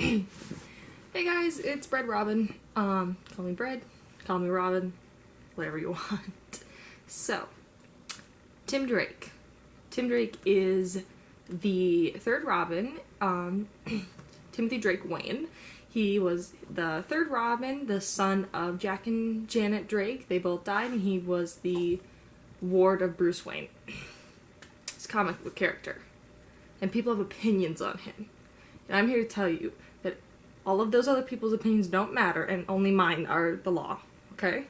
Hey guys, it's Bread Robin. Call me Bread, call me Robin, whatever you want. So, Tim Drake. Tim Drake is the third Robin, Timothy Drake Wayne. He was the third Robin, the son of Jack and Janet Drake. They both died, and he was the ward of Bruce Wayne. He's a comic book character. And people have opinions on him. And I'm here to tell you that all of those other people's opinions don't matter, and only mine are the law, okay?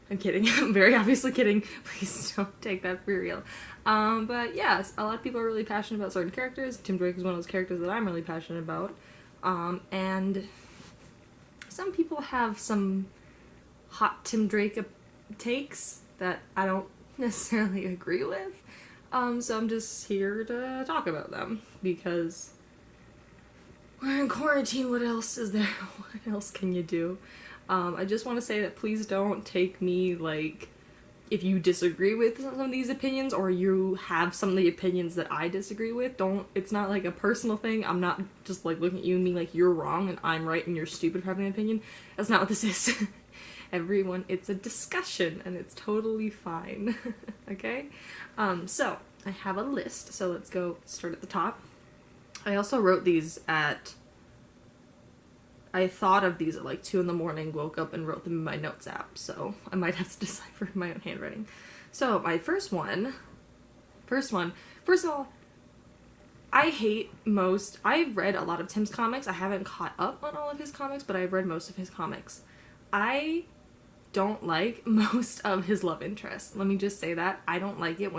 I'm kidding. I'm very obviously kidding. Please don't take that for real. But yes, a lot of people are really passionate about certain characters. Tim Drake is one of those characters that I'm really passionate about. And some people have some hot Tim Drake takes that I don't necessarily agree with. So I'm just here to talk about them, because we're in quarantine. What else is there? What else can you do? I just want to say that please don't take me, like, if you disagree with some of these opinions, or you have some of the opinions that I disagree with, it's not like a personal thing. I'm not just, like, looking at you and being like, you're wrong and I'm right and you're stupid for having an opinion. That's not what this is. Everyone, it's a discussion, and it's totally fine. Okay? So, I have a list, so let's go start at the top. I also wrote these I thought of these at like 2 in the morning, woke up and wrote them in my notes app, so I might have to decipher my own handwriting. So, my first of all, I've read a lot of Tim's comics. I haven't caught up on all of his comics, but I've read most of his comics. I don't like most of his love interests. Let me just say that. I don't like it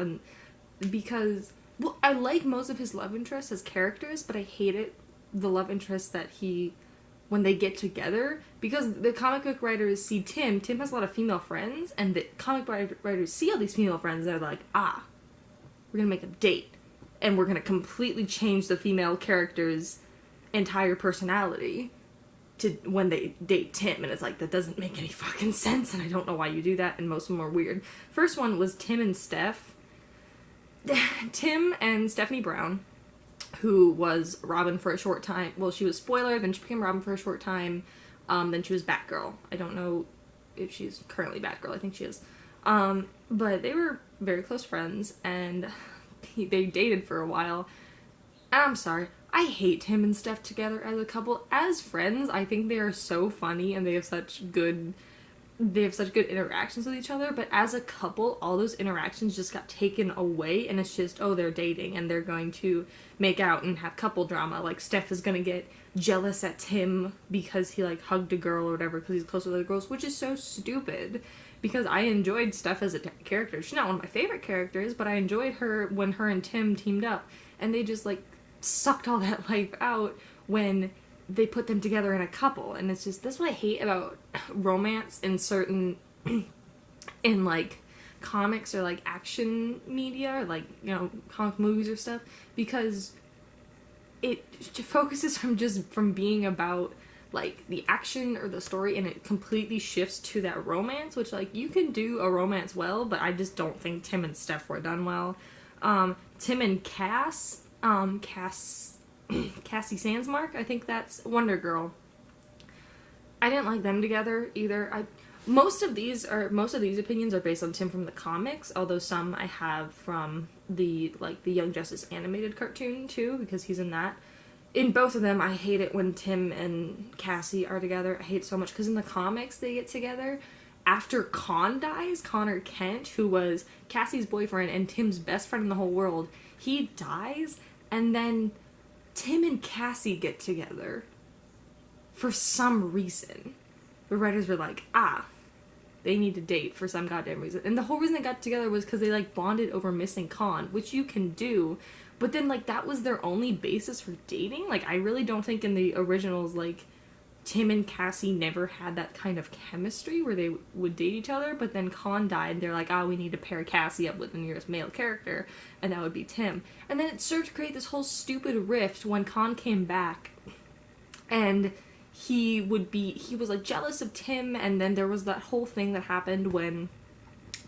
because I like most of his love interests as characters, but I hate the love interests that when they get together, because the comic book writers see Tim has a lot of female friends, and the comic book writers see all these female friends, and they're like, we're gonna make a date, and we're gonna completely change the female character's entire personality to when they date Tim, and it's like, that doesn't make any fucking sense, and I don't know why you do that, and most of them are weird. First one was Tim and Stephanie Brown, who was Robin for a short time. Well, she was Spoiler, then she became Robin for a short time, then she was Batgirl. I don't know if she's currently Batgirl, I think she is. But they were very close friends, and they dated for a while. And I'm sorry, I hate Tim and Steph together as a couple. As friends, I think they are so funny, and they have such good interactions with each other, but as a couple, all those interactions just got taken away, and it's just, they're dating, and they're going to make out and have couple drama. Like, Steph is gonna get jealous at Tim because he, like, hugged a girl or whatever because he's close with other girls, which is so stupid, because I enjoyed Steph as a character. She's not one of my favorite characters, but I enjoyed her when her and Tim teamed up, and they just, like, sucked all that life out when they put them together in a couple. And it's just, that's what I hate about romance in certain in like comics or like action media, or like, you know, comic movies or stuff, because it focuses from being about like the action or the story, and it completely shifts to that romance, which, like, you can do a romance well, but I just don't think Tim and Steph were done well. Tim and Cassie Sandsmark, I think that's Wonder Girl. I didn't like them together either. Most of these opinions are based on Tim from the comics, although some I have from the Young Justice animated cartoon too, because he's in that. In both of them, I hate it when Tim and Cassie are together. I hate it so much, because in the comics they get together after Con dies. Connor Kent, who was Cassie's boyfriend and Tim's best friend in the whole world, he dies, and then Tim and Cassie get together for some reason. The writers were like, they need to date for some goddamn reason. And the whole reason they got together was because they, like, bonded over missing Con, which you can do, but then, like, that was their only basis for dating? Like, I really don't think in the originals, like, Tim and Cassie never had that kind of chemistry where they would date each other, but then Con died, and they're like, we need to pair Cassie up with the nearest male character, and that would be Tim. And then it served to create this whole stupid rift when Con came back, and he was, like, jealous of Tim, and then there was that whole thing that happened when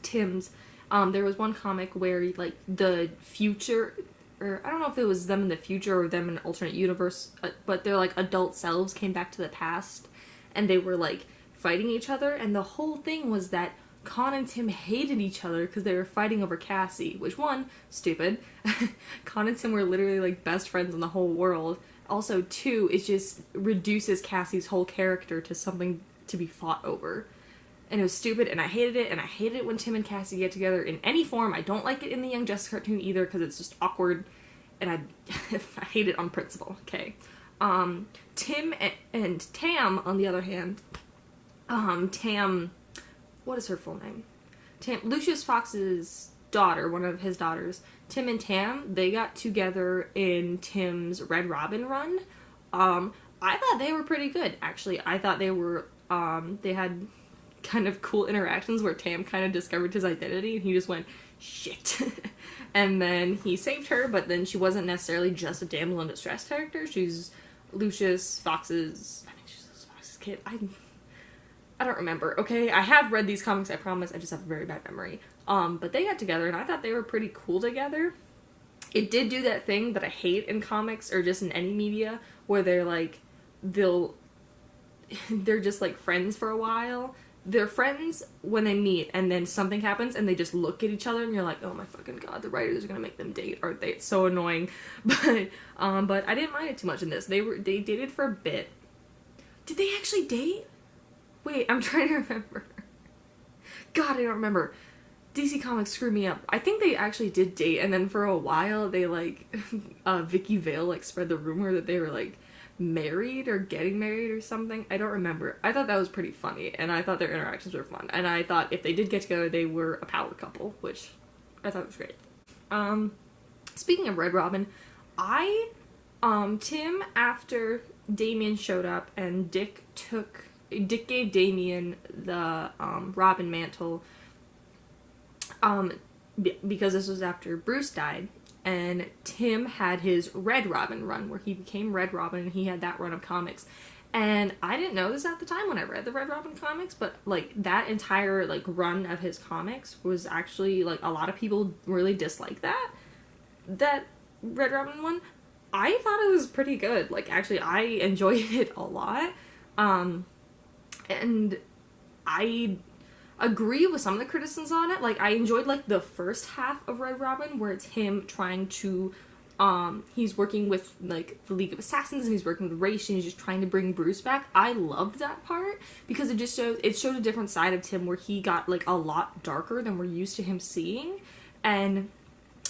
there was one comic where, like, the future, or I don't know if it was them in the future or them in an alternate universe, but their like adult selves came back to the past and they were like fighting each other, and the whole thing was that Con and Tim hated each other because they were fighting over Cassie, which, one, stupid. Con and Tim were literally like best friends in the whole world. Also, two, it just reduces Cassie's whole character to something to be fought over. And it was stupid, and I hated it, and I hated it when Tim and Cassie get together in any form. I don't like it in the Young Justice cartoon either because it's just awkward, and I hate it on principle, okay? Tim and Tam, on the other hand, Tam, what is her full name? Lucius Fox's daughter, one of his daughters, Tim and Tam, they got together in Tim's Red Robin run. I thought they were pretty good, actually. I thought they were, they had kind of cool interactions where Tam kind of discovered his identity and he just went, shit. And then he saved her, but then she wasn't necessarily just a damsel in distress character. She's Lucius Fox's, I think she's Lucius Fox's kid. I don't remember, okay? I have read these comics, I promise. I just have a very bad memory. But they got together and I thought they were pretty cool together. It did do that thing that I hate in comics or just in any media where they're like, they're just like friends for a while. They're friends when they meet and then something happens and they just look at each other and you're like, oh my fucking god, the writers are gonna make them date, aren't they? It's so annoying. But I didn't mind it too much in this. They dated for a bit. Did they actually date? Wait, I'm trying to remember. God, I don't remember. DC Comics screwed me up. I think they actually did date, and then for a while they like, Vicky Vale like spread the rumor that they were like married or getting married or something. I don't remember. I thought that was pretty funny, and I thought their interactions were fun, and I thought if they did get together they were a power couple, which I thought was great. Speaking of Red Robin, Tim, after Damian showed up and Dick gave Damian the Robin mantle because this was after Bruce died, and Tim had his Red Robin run where he became Red Robin and he had that run of comics. And I didn't know this at the time when I read the Red Robin comics, but like that entire like run of his comics was actually like a lot of people really disliked that Red Robin one. I thought it was pretty good. Like actually I enjoyed it a lot. And I agree with some of the criticisms on it. Like, I enjoyed, like, the first half of Red Robin, where it's him trying to, he's working with, like, the League of Assassins, and he's working with Ra's, and he's just trying to bring Bruce back. I loved that part, because it just showed a different side of Tim, where he got, like, a lot darker than we're used to him seeing, and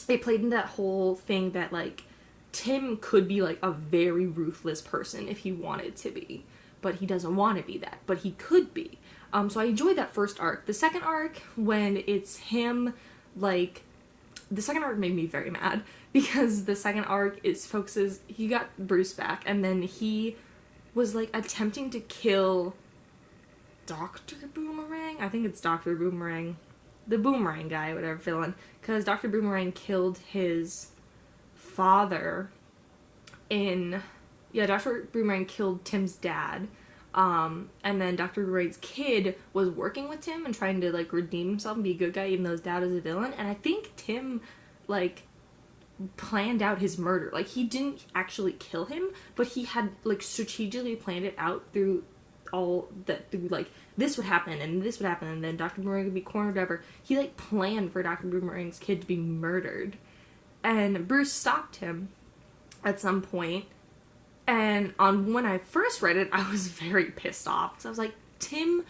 it played into that whole thing that, like, Tim could be, like, a very ruthless person if he wanted to be. But he doesn't want to be that, but he could be. So I enjoyed that first arc. The second arc, when it's him, like, the second arc made me very mad, because the second arc focuses, he got Bruce back, and then he was, like, attempting to kill Dr. Boomerang? I think it's Dr. Boomerang. The Boomerang guy, whatever, villain. Because Dr. Boomerang killed his father Dr. Boomerang killed Tim's dad, and then Dr. Boomerang's kid was working with Tim and trying to, like, redeem himself and be a good guy even though his dad is a villain, and I think Tim, like, planned out his murder. Like, he didn't actually kill him, but he had, like, strategically planned it out through like, this would happen, and this would happen, and then Dr. Boomerang would be cornered, whatever. He, like, planned for Dr. Boomerang's kid to be murdered, and Bruce stopped him at some point. And when I first read it, I was very pissed off. So I was like, Tim,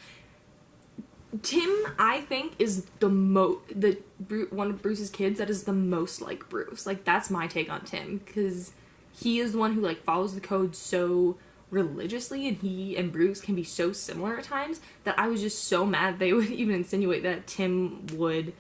I think, is one of Bruce's kids that is the most like Bruce. Like, that's my take on Tim, because he is the one who, like, follows the code so religiously, and he and Bruce can be so similar at times, that I was just so mad they would even insinuate that Tim would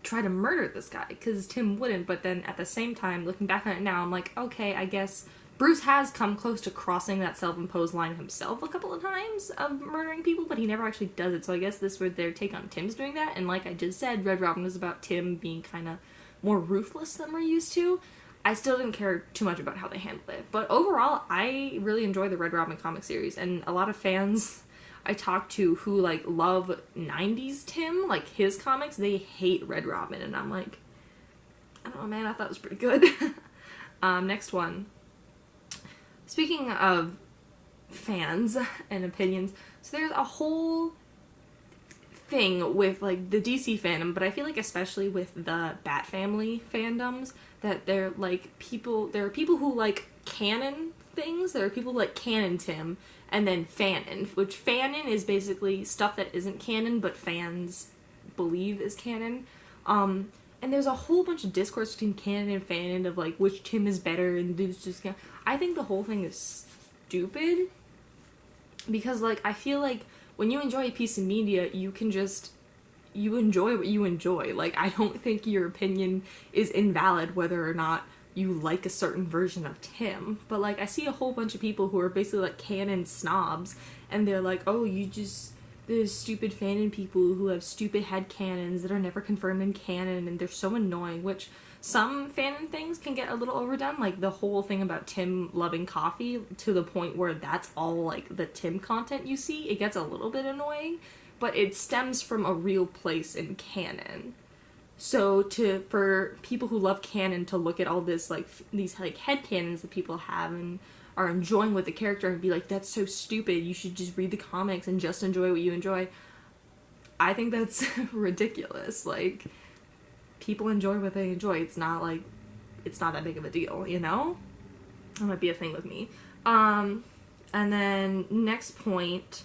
try to murder this guy, because Tim wouldn't. But then at the same time, looking back on it now, I'm like, okay, I guess Bruce has come close to crossing that self-imposed line himself a couple of times of murdering people, but he never actually does it. So I guess this was their take on Tim's doing that. And like I just said, Red Robin is about Tim being kind of more ruthless than we're used to. I still didn't care too much about how they handled it. But overall, I really enjoy the Red Robin comic series. And a lot of fans I talk to who, like, love 90s Tim, like his comics, they hate Red Robin. And I'm like, I don't know, man, I thought it was pretty good. Next one. Speaking of fans and opinions, so there's a whole thing with like the DC fandom, but I feel like especially with the Bat Family fandoms, that they're like there are people who like canon things, there are people who like canon Tim, and then fanon, which fanon is basically stuff that isn't canon but fans believe is canon. And there's a whole bunch of discourse between canon and fanon of like which Tim is better, and dudes just I think the whole thing is stupid, because like I feel like when you enjoy a piece of media, you enjoy what you enjoy. Like, I don't think your opinion is invalid whether or not you like a certain version of Tim. But, like, I see a whole bunch of people who are basically, like, canon snobs, and they're like, oh, there's stupid fanon people who have stupid headcanons that are never confirmed in canon, and they're so annoying, which some fanon things can get a little overdone, like the whole thing about Tim loving coffee to the point where that's all like the Tim content you see. It gets a little bit annoying, but it stems from a real place in canon. So for people who love canon to look at all this like these like headcanons that people have and are enjoying with the character and be like, that's so stupid, you should just read the comics and just enjoy what you enjoy, I think that's ridiculous. Like, people enjoy what they enjoy. It's not that big of a deal, you know? That might be a thing with me. And then next point,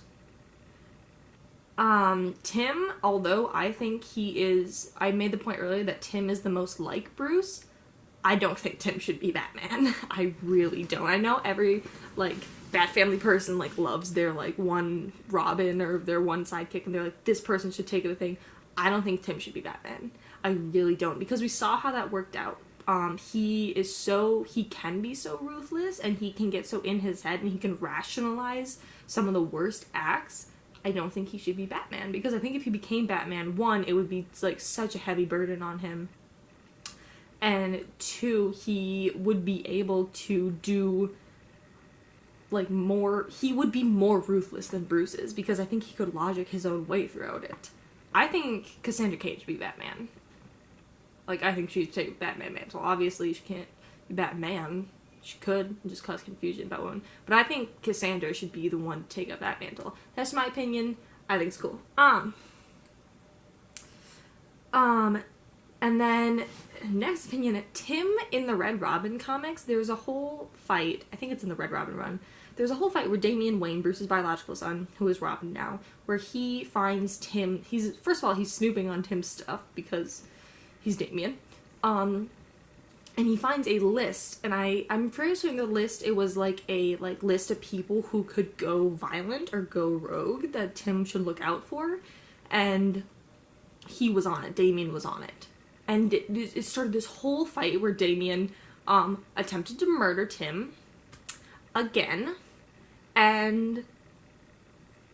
Tim, although I think I made the point earlier that Tim is the most like Bruce, I don't think Tim should be Batman. I really don't. I know every, like, Bat Family person, like, loves their, like, one Robin or their one sidekick, and they're like, this person should take the thing. I don't think Tim should be Batman. I really don't, because we saw how that worked out. He can be so ruthless, and he can get so in his head, and he can rationalize some of the worst acts. I don't think he should be Batman, because I think if he became Batman, one, it would be, like, such a heavy burden on him, and two, he would be able to do, like, he would be more ruthless than Bruce is, because I think he could logic his own way throughout it. I think Cassandra Cain should be Batman. Like, I think she should take Batman mantle. Obviously, she can't be Batman. She could, just cause confusion about one. But I think Cassandra should be the one to take up that mantle. That's my opinion. I think it's cool. And then, next opinion, Tim in the Red Robin comics, there's a whole fight, I think it's in the Red Robin run, there's a whole fight where Damian Wayne, Bruce's biological son, who is Robin now, where he finds Tim, first of all, he's snooping on Tim's stuff, because he's Damian, and he finds a list, and I'm pretty sure in the list, it was like a, list of people who could go violent or go rogue that Tim should look out for, and he was on it, Damian was on it. And it started this whole fight where Damian attempted to murder Tim again, and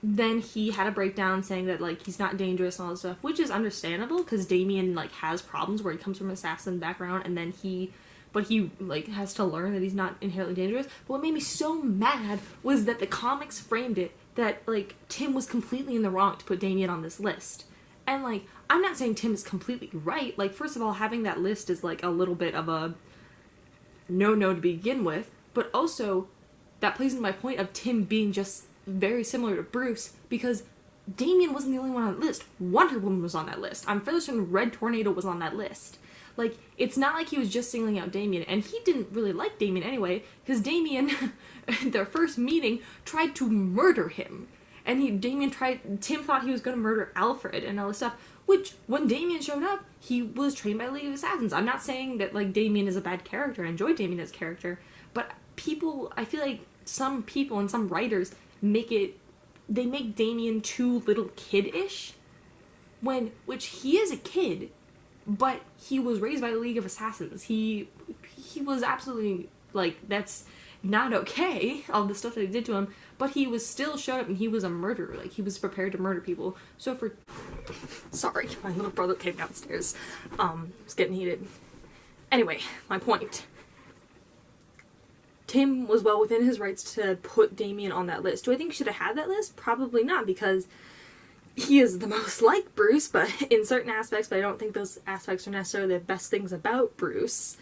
then he had a breakdown saying that, like, he's not dangerous and all this stuff, which is understandable, because Damian, like, has problems where he comes from an assassin background, and then he has to learn that he's not inherently dangerous. But what made me so mad was that the comics framed it that, like, Tim was completely in the wrong to put Damian on this list. And, like, I'm not saying Tim is completely right. Like, first of all, having that list is, like, a little bit of a no-no to begin with. But also, that plays into my point of Tim being just very similar to Bruce, because Damian wasn't the only one on that list. Wonder Woman was on that list. I'm fairly certain Red Tornado was on that list. Like, it's not like he was just singling out Damian, and he didn't really like Damian anyway, because Damian, in their first meeting, tried to murder him. And Tim thought he was going to murder Alfred and all this stuff, which, when Damian showed up, he was trained by League of Assassins. I'm not saying that, like, Damian is a bad character. I enjoy Damian as a character, but I feel like some people and some writers make Damian too little kid-ish, which he is a kid, but he was raised by the League of Assassins. He was absolutely, like, that's not okay, all the stuff that they did to him, but he was still showed up and he was a murderer. Like, he was prepared to murder people. So sorry, my little brother came downstairs. It's getting heated. Anyway, my point. Tim was well within his rights to put Damian on that list. Do I think he should have had that list? Probably not, because he is the most like Bruce, but in certain aspects, but I don't think those aspects are necessarily the best things about Bruce.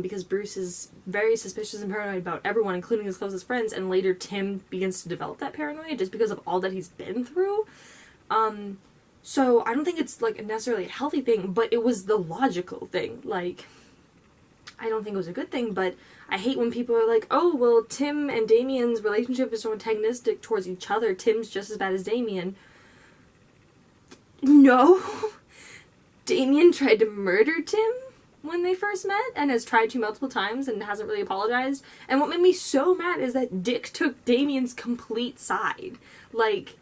Because Bruce is very suspicious and paranoid about everyone, including his closest friends, and later Tim begins to develop that paranoia just because of all that he's been through. So I don't think it's, like, necessarily a healthy thing, but it was the logical thing. Like, I don't think it was a good thing, but I hate when people are like, oh, well, Tim and Damien's relationship is so antagonistic towards each other. Tim's just as bad as Damien. No. Damien tried to murder Tim when they first met, and has tried to multiple times and hasn't really apologized. And what made me so mad is that Dick took Damien's complete side. Like,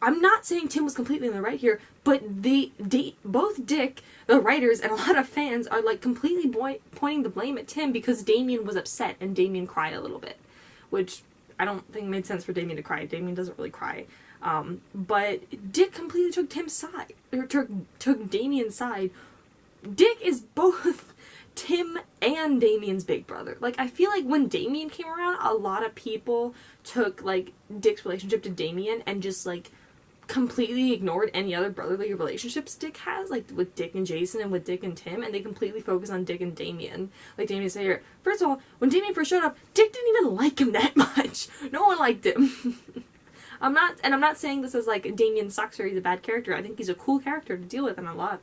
I'm not saying Tim was completely in the right here, but both Dick, the writers, and a lot of fans are, like, completely pointing the blame at Tim because Damien was upset and Damien cried a little bit, which I don't think made sense for Damien to cry. Damien doesn't really cry. But Dick completely took Tim's side, or took Damien's side. Dick is both Tim and Damien's big brother. Like, I feel like when Damien came around, a lot of people took, like, Dick's relationship to Damien and just, like, completely ignored any other brotherly relationships Dick has, like, with Dick and Jason and with Dick and Tim, and they completely focus on Dick and Damien. Like, Damien said here, first of all, when Damien first showed up, Dick didn't even like him that much. No one liked him. I'm not saying this as, like, Damien sucks or he's a bad character. I think he's a cool character to deal with, and a lot.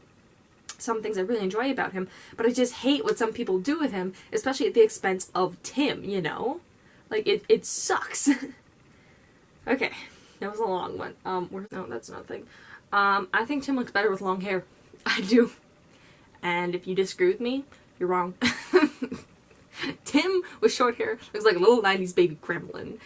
Some things I really enjoy about him, but I just hate what some people do with him, especially at the expense of Tim, you know? Like, it sucks. Okay, that was a long one. No, that's nothing. I think Tim looks better with long hair. I do. And if you disagree with me, you're wrong. Tim with short hair looks like a little 90s baby gremlin,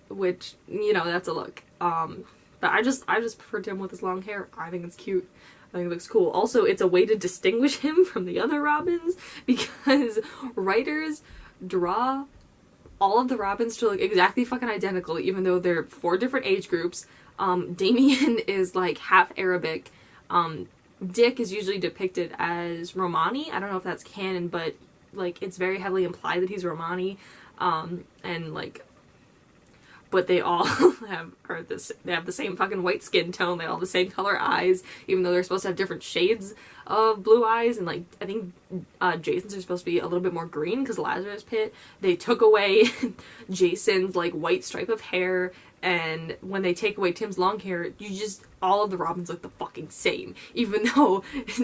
which, you know, that's a look. But I just prefer Tim with his long hair. I think it's cute. I think it looks cool. Also, it's a way to distinguish him from the other Robins, because writers draw all of the Robins to look exactly fucking identical, even though they're 4 different age groups. Damien is, like, half Arabic. Dick is usually depicted as Romani. I don't know if that's canon, but, like, it's very heavily implied that he's Romani. And, like, but they all they have the same fucking white skin tone, they all have the same color eyes, even though they're supposed to have different shades of blue eyes, and, like, I think Jason's are supposed to be a little bit more green because Lazarus Pit. They took away Jason's, like, white stripe of hair, and when they take away Tim's long hair, all of the Robins look the fucking same, even though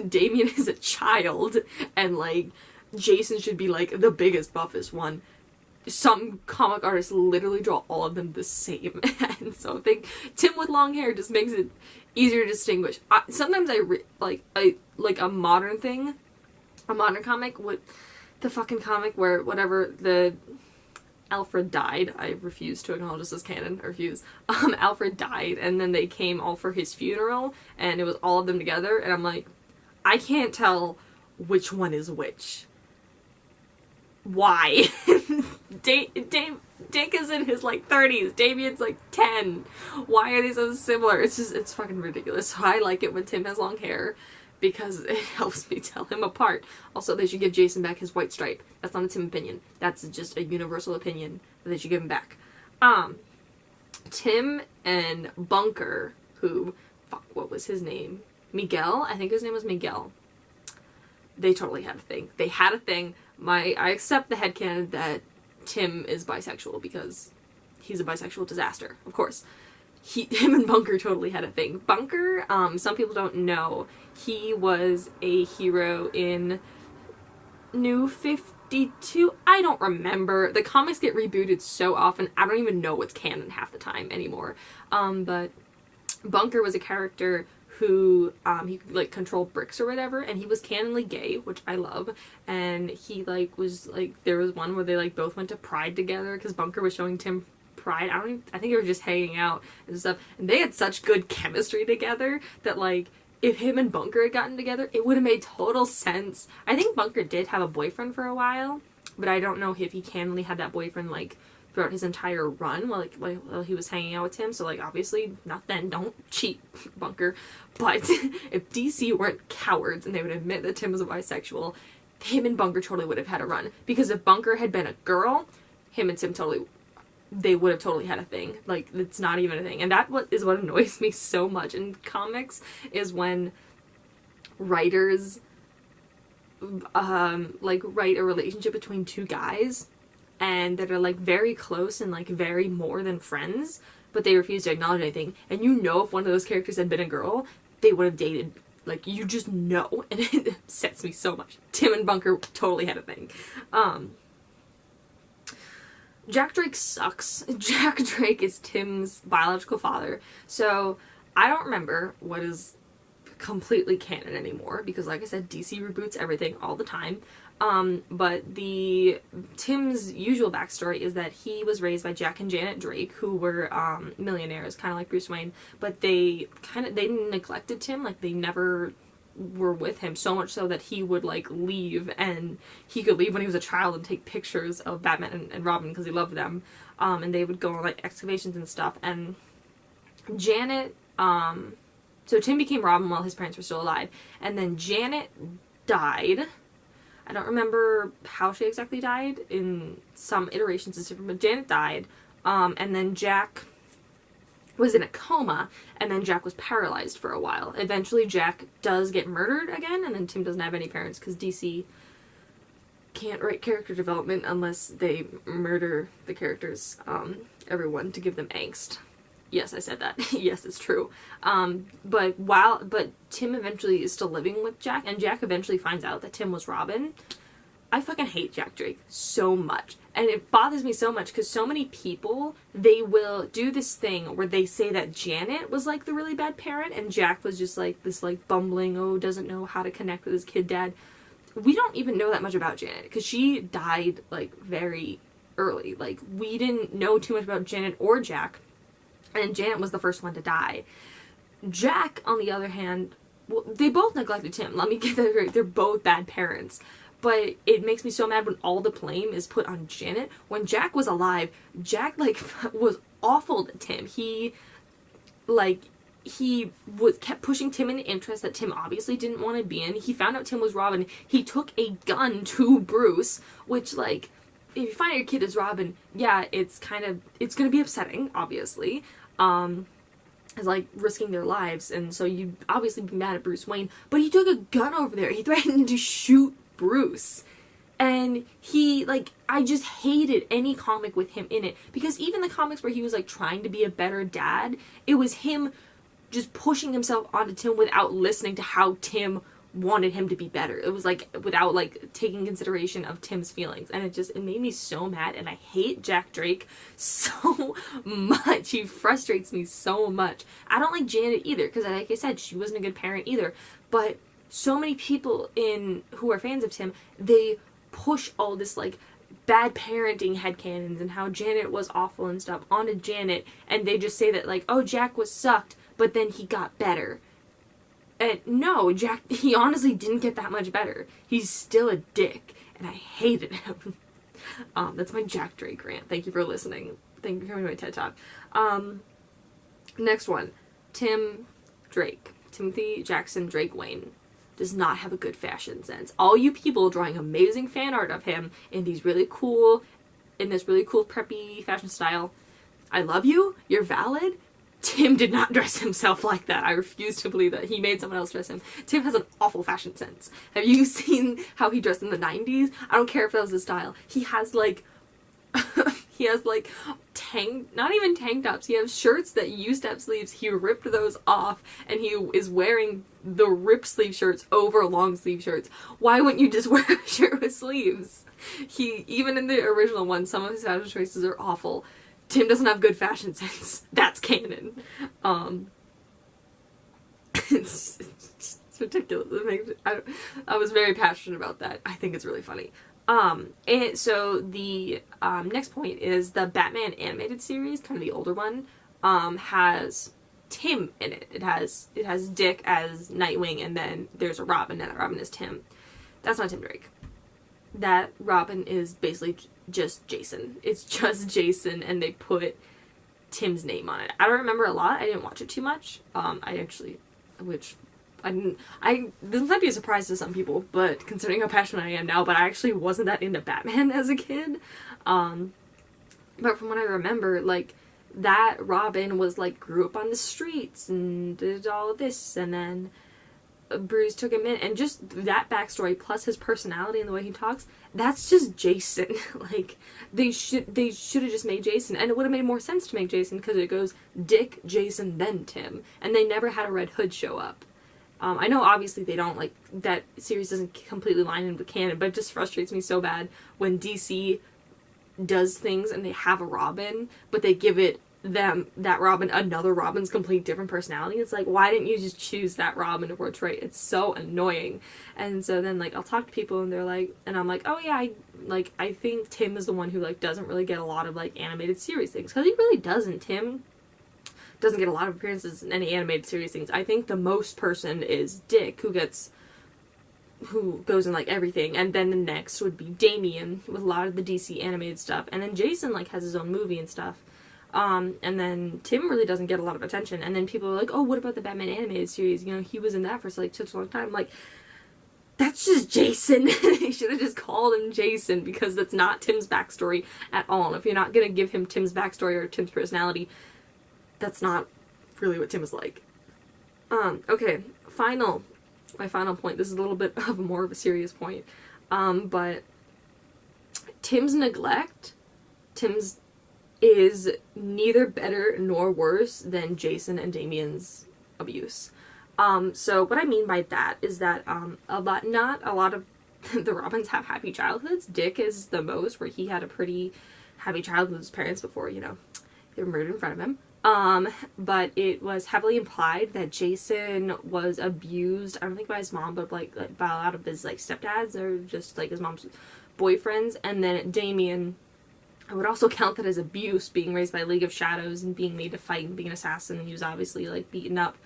Damien is a child, and, like, Jason should be, like, the biggest, buffest one. Some comic artists literally draw all of them the same, and so I think Tim with long hair just makes it easier to distinguish. Sometimes I like a modern thing, a modern comic, the fucking comic where whatever the Alfred died. I refuse to acknowledge this as canon. I refuse. Alfred died, and then they came all for his funeral, and it was all of them together, and I'm like, I can't tell which one is which. Why? Dick is in his, like, 30s. Damien's, like, 10. Why are they so similar? It's fucking ridiculous. So I like it when Tim has long hair, because it helps me tell him apart. Also, they should give Jason back his white stripe. That's not a Tim opinion. That's just a universal opinion that they should give him back. Tim and Bunker, who, fuck, what was his name? Miguel? I think his name was Miguel. They totally had a thing. They had a thing. I accept the headcanon that Tim is bisexual because he's a bisexual disaster, of course. Him and Bunker totally had a thing. Bunker, some people don't know, he was a hero in New 52. I don't remember. The comics get rebooted so often, I don't even know what's canon half the time anymore. But Bunker was a character who, he could, like, control bricks or whatever, and he was canonly gay, which I love, and he, like, was, like, there was one where they, like, both went to Pride together, because Bunker was showing Tim Pride. I think they were just hanging out and stuff, and they had such good chemistry together that, like, if him and Bunker had gotten together, it would have made total sense. I think Bunker did have a boyfriend for a while, but I don't know if he canonly had that boyfriend, like, throughout his entire run while he was hanging out with Tim. So, like, obviously not then. Don't cheat, Bunker. But if DC weren't cowards and they would admit that Tim was a bisexual, him and Bunker totally would have had a run. Because if Bunker had been a girl, him and Tim totally they would have totally had a thing. Like, it's not even a thing. And that is what annoys me so much in comics, is when writers like write a relationship between two guys and that are like very close and like very more than friends, but they refuse to acknowledge anything. And you know, if one of those characters had been a girl, they would have dated. Like, you just know, and it upsets me so much. Tim and Bunker totally had a thing. Jack Drake sucks. Jack Drake is Tim's biological father. So, I don't remember what is completely canon anymore, because like I said, DC reboots everything all the time. But Tim's usual backstory is that he was raised by Jack and Janet Drake, who were millionaires, kind of like Bruce Wayne, but they neglected Tim. Like, they never were with him, so much so that he would like leave, and he could leave when he was a child and take pictures of Batman and Robin because he loved them, and they would go on like excavations and stuff. And Janet, so Tim became Robin while his parents were still alive, and then Janet died. I don't remember how she exactly died. In some iterations it's different, but Janet died, and then Jack was in a coma, and then Jack was paralyzed for a while. Eventually Jack does get murdered again, and then Tim doesn't have any parents because DC can't write character development unless they murder the characters, everyone, to give them angst. Yes, I said that. Yes, it's true. But Tim eventually is still living with Jack, and Jack eventually finds out that Tim was Robin. I fucking hate Jack Drake so much. And it bothers me so much because so many people, they will do this thing where they say that Janet was like the really bad parent and Jack was just like this like bumbling, doesn't know how to connect with his kid dad. We don't even know that much about Janet because she died like very early. Like, we didn't know too much about Janet or Jack. And Janet was the first one to die. Jack, on the other hand, well, they both neglected Tim. Let me get that right. They're both bad parents. But it makes me so mad when all the blame is put on Janet. When Jack was alive, Jack, like, was awful to Tim. He kept pushing Tim into interests that Tim obviously didn't want to be in. He found out Tim was Robin. He took a gun to Bruce, which, like, if you find your kid as Robin, yeah, it's gonna be upsetting, obviously. As like risking their lives, and so you'd obviously be mad at Bruce Wayne, but he took a gun over there. He threatened to shoot Bruce. And he, like, I just hated any comic with him in it, because even the comics where he was like trying to be a better dad, it was him just pushing himself onto Tim without listening to how Tim wanted him to be better. It was like without like taking consideration of Tim's feelings, and it made me so mad. And I hate Jack Drake so much. He frustrates me so much. I don't like Janet either, because like I said, she wasn't a good parent either. But so many people who are fans of Tim, they push all this like bad parenting headcanons and how Janet was awful and stuff onto Janet, and they just say that like, oh, Jack was sucked, but then he got better. And no, Jack, he honestly didn't get that much better. He's still a dick, and I hated him. That's my Jack Drake rant. Thank you for listening. Thank you for coming to my TED Talk. Next one. Tim Drake. Timothy Jackson Drake Wayne does not have a good fashion sense. All you people drawing amazing fan art of him in this really cool preppy fashion style, I love you. You're valid. Tim did not dress himself like that. I refuse to believe that. He made someone else dress him. Tim has an awful fashion sense. Have you seen how he dressed in the 90s? I don't care if that was his style. He has like not even tank tops. He has shirts that used to have sleeves. He ripped those off, and he is wearing the ripped sleeve shirts over long sleeve shirts. Why wouldn't you just wear a shirt with sleeves? Even in the original one, some of his fashion choices are awful. Tim doesn't have good fashion sense. That's canon. It's ridiculous. I was very passionate about that. I think it's really funny. And so the next point is the Batman animated series, kind of the older one, has Tim in it. It has Dick as Nightwing, and then there's a Robin, and that Robin is Tim. That's not Tim Drake. That Robin is basically just Jason. It's just Jason, and they put Tim's name on it. I don't remember a lot. I didn't watch it too much. This might be a surprise to some people, but considering how passionate I am now, but I actually wasn't that into Batman as a kid. But from what I remember, like, that Robin was, like, grew up on the streets and did all of this, and then Bruce took him in, and just that backstory plus his personality and the way he talks, that's just Jason. Like, they should have just made Jason, and it would have made more sense to make Jason, because it goes Dick, Jason, then Tim, and they never had a Red Hood show up. I know obviously they don't, like, that series doesn't completely line in with canon, but it just frustrates me so bad when DC does things and they have a Robin, but they give that Robin another Robin's complete different personality. It's like, why didn't you just choose that Robin to portray? It's so annoying. And so then, like, I'll talk to people and they're like, and I'm like, oh yeah, I think Tim is the one who, like, doesn't really get a lot of, like, animated series things, because he really doesn't. Tim doesn't get a lot of appearances in any animated series things. I think the most person is Dick, who goes in, like, everything, and then the next would be Damian with a lot of the DC animated stuff, and then Jason, like, has his own movie and stuff, and then Tim really doesn't get a lot of attention, and then people are like, oh, what about the Batman animated series, you know, he was in that for, like, such a long time. Like, that's just Jason. They should have just called him Jason, because that's not Tim's backstory at all, and if you're not gonna give him Tim's backstory or Tim's personality, that's not really what Tim is like. Okay, my final point. This is a little bit of more of a serious point. But Tim's neglect, is neither better nor worse than Jason and Damian's abuse. So what I mean by that is that, not a lot of the Robins have happy childhoods. Dick is the most, where he had a pretty happy childhood with his parents before, you know, they were murdered in front of him. But it was heavily implied that Jason was abused, I don't think by his mom, but like by a lot of his, like, stepdads, or just, like, his mom's boyfriends. And then Damian, I would also count that as abuse, being raised by a League of Shadows and being made to fight and being an assassin, and he was obviously, like, beaten up.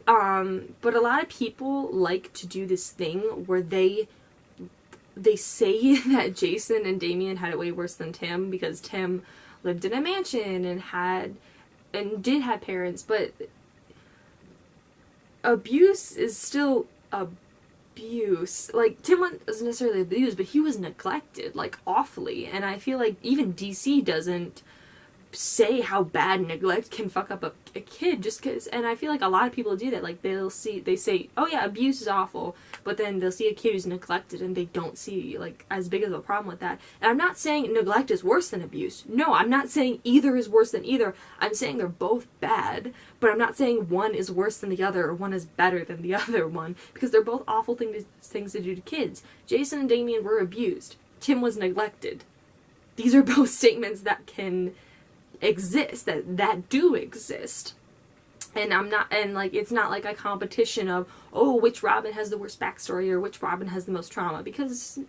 But a lot of people like to do this thing where they say that Jason and Damian had it way worse than Tim, because Tim lived in a mansion and did have parents, but abuse is still abuse. Like, Tim wasn't necessarily abused, but he was neglected, like, awfully, and I feel like even DC doesn't say how bad neglect can fuck up a kid, just because, and I feel like a lot of people do that. Like, they say, oh yeah, abuse is awful, but then they'll see a kid who's neglected and they don't see, like, as big of a problem with that. And I'm not saying neglect is worse than abuse. No, I'm not saying either is worse than either. I'm saying they're both bad, but I'm not saying one is worse than the other or one is better than the other one, because they're both awful things to do to kids. Jason and Damian were abused. Tim was neglected. These are both statements that can exist, that do exist. And like, it's not like a competition of, oh, which Robin has the worst backstory or which Robin has the most trauma, because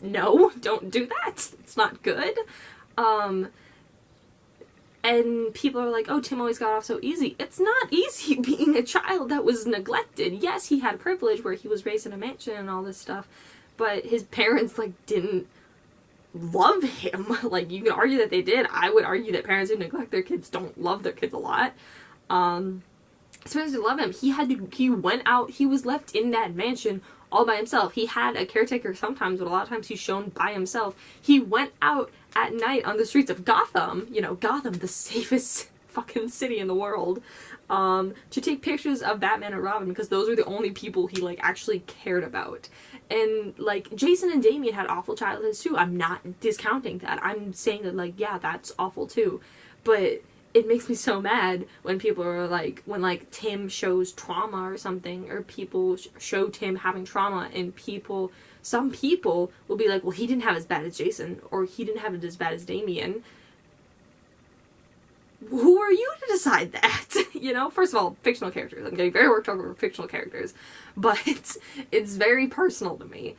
no, don't do that. It's not good. And people are like, oh, Tim always got off so easy. It's not easy being a child that was neglected. Yes, he had privilege where he was raised in a mansion and all this stuff, but his parents, like, didn't love him. Like, you can argue that they did. I would argue that parents who neglect their kids don't love their kids a lot. His parents didn't love him. He went out, he was left in that mansion all by himself. He had a caretaker sometimes, but a lot of times he's shown by himself. He went out at night on the streets of Gotham, you know, Gotham, the safest fucking city in the world, to take pictures of Batman and Robin, because those are the only people he, like, actually cared about. And, like, Jason and Damian had awful childhoods too. I'm not discounting that. I'm saying that, like, yeah, that's awful too. But it makes me so mad when people are like, when, like, Tim shows trauma or something, or people show Tim having trauma, and some people will be like, well, he didn't have as bad as Jason, or he didn't have it as bad as Damian. Who are you to decide that? You know, first of all, fictional characters. I'm getting very worked over fictional characters, but it's very personal to me.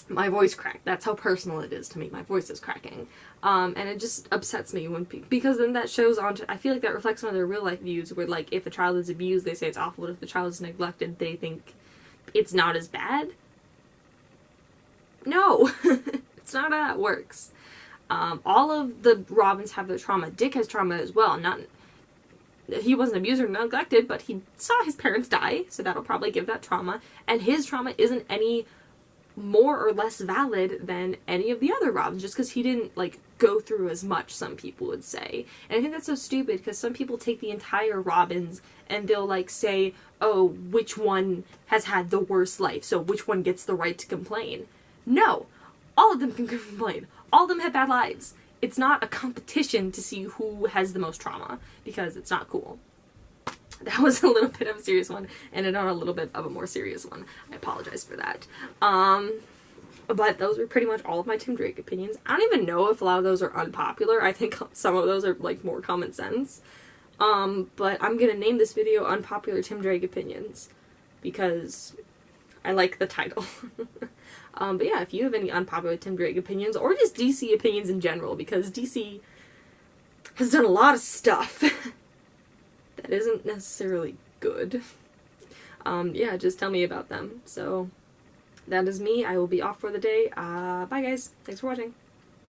My voice cracked. That's how personal it is to me. My voice is cracking. And it just upsets me when because then that shows on to, I feel like that reflects on their real life views, where, like, if a child is abused, they say it's awful, but if the child is neglected, they think it's not as bad. No, it's not how that works. All of the Robins have their trauma. Dick has trauma as well. He wasn't abused or neglected, but he saw his parents die, so that'll probably give that trauma. And his trauma isn't any more or less valid than any of the other Robins, just because he didn't, like, go through as much, some people would say. And I think that's so stupid, because some people take the entire Robins and they'll, like, say, oh, which one has had the worst life, so which one gets the right to complain. No! All of them can complain. All of them have bad lives. It's not a competition to see who has the most trauma, because it's not cool. That was a little bit of a serious one, and on a little bit of a more serious one. I apologize for that. But those are pretty much all of my Tim Drake opinions. I don't even know if a lot of those are unpopular. I think some of those are, like, more common sense. But I'm gonna name this video Unpopular Tim Drake Opinions, because I like the title. But yeah, if you have any unpopular Tim Drake opinions, or just DC opinions in general, because DC has done a lot of stuff that isn't necessarily good, yeah, just tell me about them. So, that is me. I will be off for the day. Bye guys. Thanks for watching.